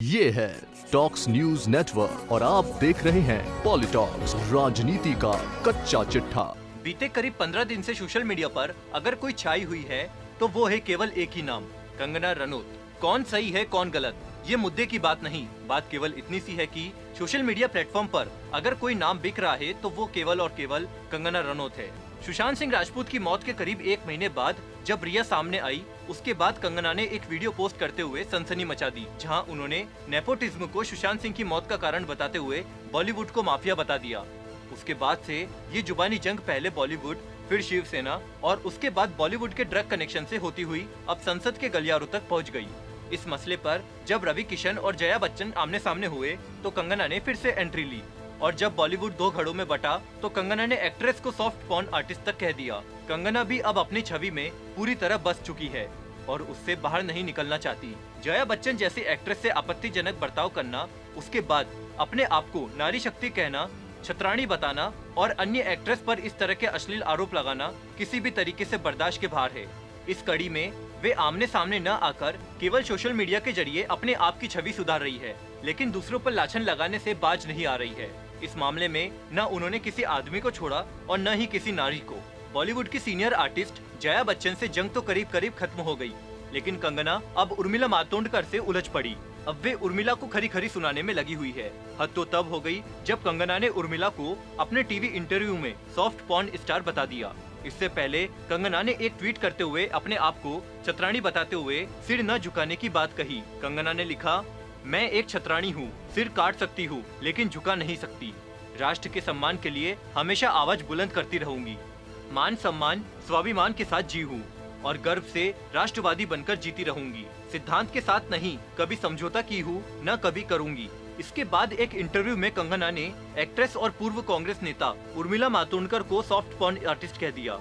ये है talks news network और आप देख रहे हैं पॉलिटॉक्स, राजनीति का कच्चा चिट्ठा। बीते करीब 15 दिन से सोशल मीडिया पर अगर कोई छाई हुई है तो वो है केवल एक ही नाम, कंगना रनौत। कौन सही है कौन गलत, ये मुद्दे की बात नहीं। बात केवल इतनी सी है कि सोशल मीडिया प्लेटफॉर्म पर अगर कोई नाम बिक रहा है तो वो केवल और केवल कंगना रनौत है। सुशांत सिंह राजपूत की मौत के करीब 1 महीने बाद जब रिया सामने आई, उसके बाद कंगना ने एक वीडियो पोस्ट करते हुए सनसनी मचा दी, जहां उन्होंने नेपोटिज्म को सुशांत सिंह की मौत का कारण बताते हुए बॉलीवुड को माफिया बता दिया। उसके बाद से ये जुबानी जंग पहले बॉलीवुड, फिर शिवसेना और उसके बाद बॉलीवुड के ड्रग कनेक्शन से होती हुई अब संसद के गलियारों तक पहुंच गई। इस मसले पर जब रवि किशन और जया बच्चन आमने सामने हुए तो कंगना ने फिर से एंट्री ली, और जब बॉलीवुड 2 घड़ों में बटा तो कंगना ने एक्ट्रेस को सॉफ्ट पॉर्न आर्टिस्ट तक कह दिया। कंगना भी अब अपनी छवि में पूरी तरह बस चुकी है और उससे बाहर नहीं निकलना चाहती। जया बच्चन जैसी एक्ट्रेस से आपत्तिजनक बर्ताव करना, उसके बाद अपने आप को नारी शक्ति कहना, छतरानी बताना और अन्य एक्ट्रेस पर इस तरह के अश्लील आरोप लगाना किसी भी तरीके से बर्दाश्त के बाहर है। इस कड़ी में वे आमने सामने न आकर केवल सोशल मीडिया के जरिए अपने आप की छवि सुधार रही है, लेकिन दूसरों पर लाछन लगाने से बाज नहीं आ रही है। इस मामले में न उन्होंने किसी आदमी को छोड़ा और न ही किसी नारी को। बॉलीवुड की सीनियर आर्टिस्ट जया बच्चन से जंग तो करीब करीब खत्म हो गई, लेकिन कंगना अब उर्मिला मातोंडकर से उलझ पड़ी। अब वे उर्मिला को खरी खरी सुनाने में लगी हुई है। हद तो तब हो गई जब कंगना ने उर्मिला को अपने टीवी इंटरव्यू में सॉफ्ट पॉर्न स्टार बता दिया। इससे पहले कंगना ने एक ट्वीट करते हुए अपने आप को छतरानी बताते हुए सिर न झुकाने की बात कही। कंगना ने लिखा, मैं एक छतरानी हूँ, सिर काट सकती हूँ लेकिन झुका नहीं सकती। राष्ट्र के सम्मान के लिए हमेशा आवाज बुलंद करती रहूंगी। मान सम्मान स्वाभिमान के साथ जी हूँ और गर्व से राष्ट्रवादी बनकर जीती रहूंगी। सिद्धांत के साथ नहीं कभी समझौता की हूँ, न कभी करूंगी। इसके बाद एक इंटरव्यू में कंगना ने एक्ट्रेस और पूर्व कांग्रेस नेता उर्मिला मातोंडकर को सॉफ्ट पॉर्न आर्टिस्ट कह दिया।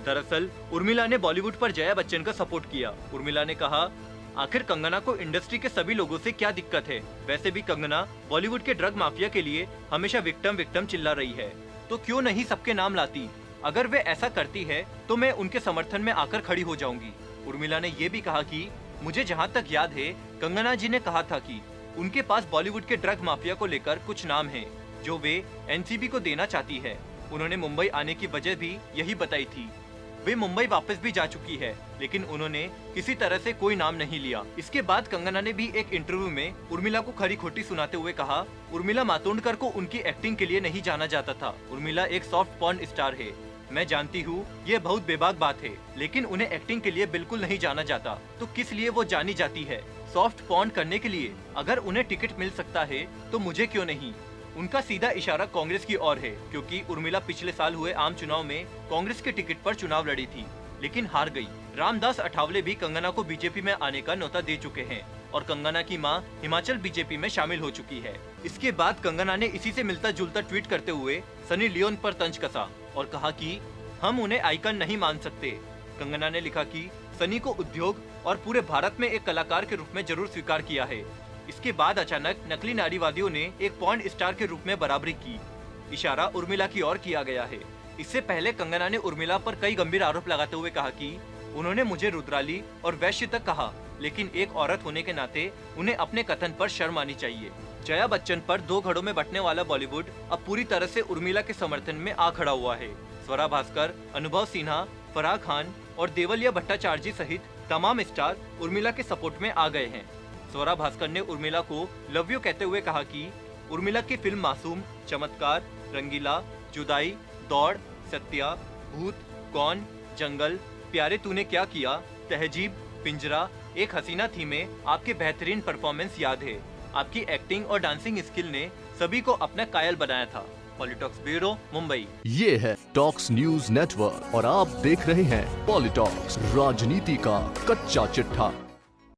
दरअसल उर्मिला ने बॉलीवुड पर जया बच्चन का सपोर्ट किया। उर्मिला ने कहा, आखिर कंगना को इंडस्ट्री के सभी लोगों से क्या दिक्कत है? वैसे भी कंगना बॉलीवुड के ड्रग माफिया के लिए हमेशा विक्टिम चिल्ला रही है, तो क्यों नहीं सबके नाम लाती? अगर वे ऐसा करती है तो मैं उनके समर्थन में आकर खड़ी हो जाऊंगी। उर्मिला ने ये भी कहा कि मुझे जहां तक याद है, कंगना जी ने कहा था कि उनके पास बॉलीवुड के ड्रग माफिया को लेकर कुछ नाम हैं जो वे एनसीबी को देना चाहती है। उन्होंने मुंबई आने की वजह भी यही बताई थी। वे मुंबई वापस भी जा चुकी है, लेकिन उन्होंने किसी तरह से कोई नाम नहीं लिया। इसके बाद कंगना ने भी एक इंटरव्यू में उर्मिला को खरी खोटी सुनाते हुए कहा, उर्मिला मातोंडकर को उनकी एक्टिंग के लिए नहीं जाना जाता था। उर्मिला एक सॉफ्ट पॉर्न स्टार है। मैं जानती हूँ ये बहुत बेबाक बात है, लेकिन उन्हें एक्टिंग के लिए बिल्कुल नहीं जाना जाता, तो किस लिए वो जानी जाती है? सॉफ्ट पॉर्न करने के लिए। अगर उन्हें टिकट मिल सकता है तो मुझे क्यों नहीं? उनका सीधा इशारा कांग्रेस की ओर है, क्योंकि उर्मिला पिछले साल हुए आम चुनाव में कांग्रेस के टिकट पर चुनाव लड़ी थी, लेकिन हार गई। रामदास अठावले भी कंगना को बीजेपी में आने का न्योता दे चुके हैं और कंगना की मां हिमाचल बीजेपी में शामिल हो चुकी है। इसके बाद कंगना ने इसी से मिलता जुलता ट्वीट करते हुए सनी लियोन पर तंज कसा और कहा कि हम उन्हें आइकन नहीं मान सकते। कंगना ने लिखा कि सनी को उद्योग और पूरे भारत में एक कलाकार के रूप में जरूर स्वीकार किया है। इसके बाद अचानक नकली नारीवादियों ने एक पॉर्न स्टार के रूप में बराबरी की। इशारा उर्मिला की ओर किया गया है। इससे पहले कंगना ने उर्मिला पर कई गंभीर आरोप लगाते हुए कहा कि उन्होंने मुझे रुद्राली और वैश्य तक कहा, लेकिन एक औरत होने के नाते उन्हें अपने कथन पर शर्म आनी चाहिए। जया बच्चन पर 2 घड़ों में बंटने वाला बॉलीवुड अब पूरी तरह से उर्मिला के समर्थन में आ खड़ा हुआ है। स्वरा भास्कर, अनुभव सिन्हा, फराह खान और देवलिया भट्टाचार्य सहित तमाम स्टार उर्मिला के सपोर्ट में आ गए हैं। स्वरा भास्कर ने उर्मिला को लव यू कहते हुए कहा कि उर्मिला की फिल्म मासूम, चमत्कार, रंगीला, जुदाई, दौड़, सत्या, भूत, कौन, जंगल, प्यारे तूने क्या किया, तहजीब, पिंजरा, एक हसीना थी में आपके बेहतरीन परफॉर्मेंस याद है। आपकी एक्टिंग और डांसिंग स्किल ने सभी को अपना कायल बनाया था। पॉलिटॉक्स ब्यूरो, मुंबई। ये है टॉक्स न्यूज नेटवर्क और आप देख रहे हैं पॉलिटॉक्स, राजनीति का कच्चा चिट्ठा।